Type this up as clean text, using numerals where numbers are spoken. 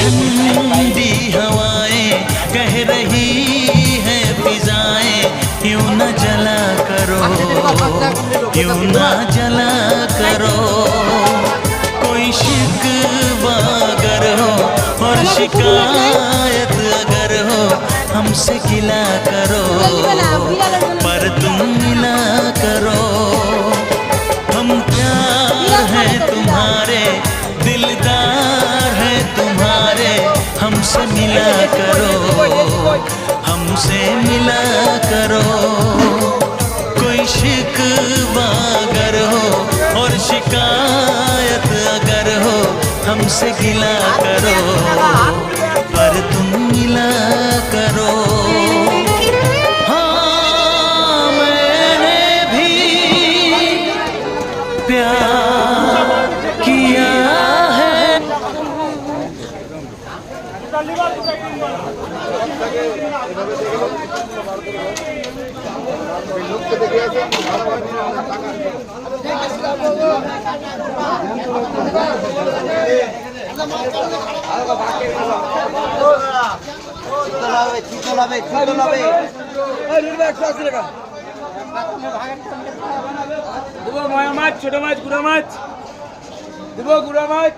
ठंडी हवाएं कह रही हैं फिजाएं, क्यों न जला करो, क्यों न जला करो। कोई शिकवा अगर हो और शिकायत अगर हो, हमसे गिला करो पर तुम मिला करो। हम प्यार हैं तुम्हारे, दिलदार हैं तुम्हारे, हमसे मिला करो, हमसे मिला करो। कोई शिकवा अगर हो और शिकायत अगर हो, हमसे गिला करो पर तुम मिला करो। हाँ मैंने भी प्यार किया है। দেবো ময়া মাছ, ছোট মাছ, গুড়া মাছ দেবো, গুড়া মাছ।